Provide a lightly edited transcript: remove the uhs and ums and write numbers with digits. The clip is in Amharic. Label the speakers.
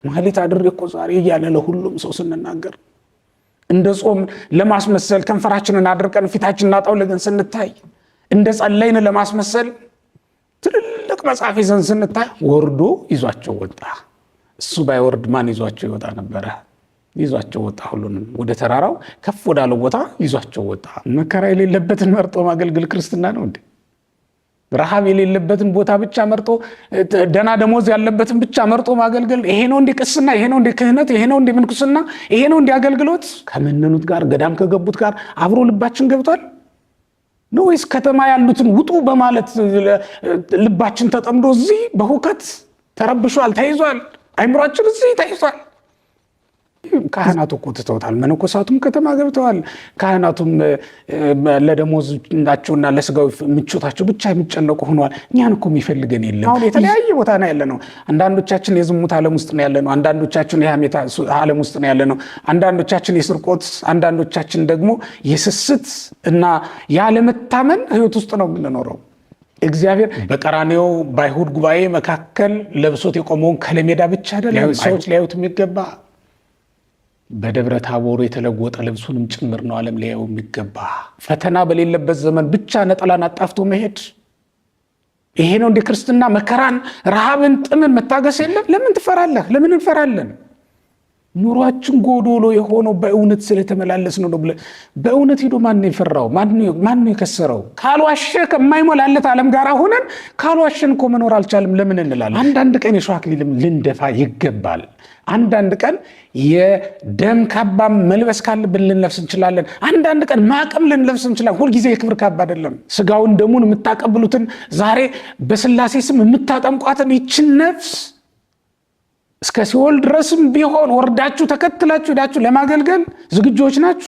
Speaker 1: ማህሌት አድሬ እኮ ዛሬ እያለ ለሁሉም ሰው ስንናገር እንደ ጾም ለማስመሰል ከንፈራችንን አድርቀን ፊታችንን አጣውለገን ስንታይ እንደ ጸለይን ለማስመሰል ትልልቅ መጽሐፍ ይዘን ስንታይ ወርዶ ይዟቸው ወጣ። እሱ ባይወርድ ማን ይዟቸው ይወጣ ነበረ? ይዟቸው ወጣ። ሁሉንም ወደ ተራራው ከፍ ወዳለው ቦታ ይዟቸው ወጣ። መከራ የሌለበትን መርጦ ማገልገል ክርስትና ነው እንዴ? ረሃብ የሌለበትን ቦታ ብቻ መርጦ ደና ደሞዝ ያለበትን ብቻ መርጦ ማገልገል ይሄ ነው እንዴ ቅስና? ይሄ ነው እንዴ ክህነት? ይሄ ነው እንዴ ምንኩስና? ይሄ ነው እንዴ አገልግሎት? ከመነኑት ጋር ገዳም ከገቡት ጋር አብሮ ልባችን ገብቷል ነው ወይስ ከተማ ያሉትን ውጡ በማለት ልባችን ተጠምዶ እዚህ በሁከት ተረብሿል፣ ተይዟል? አይምሯችን እዚህ ተይዟል። ካህናቱ እኮ ትተውታል። መነኮሳቱም ከተማ ገብተዋል። ካህናቱም ለደሞዛቸውና ለስጋዊ ምቾታቸው ብቻ የሚጨነቁ ሆነዋል። እኛን እኮ የሚፈልገን የለም። አሁን የተለያየ ቦታ ነው ያለነው። አንዳንዶቻችን የዝሙት ዓለም ውስጥ ነው ያለነው። አንዳንዶቻችን የሐሜት ዓለም ውስጥ ነው ያለነው። አንዳንዶቻችን የስርቆት፣ አንዳንዶቻችን ደግሞ የስስት እና ያለመታመን ህይወት ውስጥ ነው የምንኖረው። እግዚአብሔር በቀራንዮ በአይሁድ ጉባኤ መካከል ለብሶት የቆመውን ከለሜዳ ብቻ አይደለም ሰዎች ሊያዩት የሚገባ በደብረ ታቦር የተለወጠ ልብሱንም ጭምር ነው ዓለም ሊያየው የሚገባ። ፈተና በሌለበት ዘመን ብቻ ነጠላን አጣፍቶ መሄድ ይሄ ነው እንደ ክርስትና? መከራን፣ ረሃብን፣ ጥምን መታገስ የለም? ለምን ትፈራለህ? ለምን እንፈራለን? ኑሯችን ጎዶሎ የሆነው በእውነት ስለተመላለስ ነው ብለ በእውነት ሄዶ ማን ነው የፈራው? ማን ነው የከሰረው? ካልዋሸ ከማይሞላለት ዓለም ጋር ሆነን ካልዋሸን እኮ መኖር አልቻለም ለምን እንላለን? አንዳንድ ቀን የሾህ አክሊልም ልንደፋ ይገባል። አንዳንድ ቀን የደም ካባ መልበስ ካለብን ልንለብስ እንችላለን። አንዳንድ ቀን ማቅም ልንለብስ እንችላለን። ሁልጊዜ የክብር ካባ አይደለም። ስጋውን ደሙን የምታቀብሉትን ዛሬ በስላሴ ስም የምታጠምቋትን ይችን ነፍስ እስከ ሲኦል ድረስም ቢሆን ወርዳችሁ ተከትላችሁ ሄዳችሁ ለማገልገል ዝግጆች ናችሁ።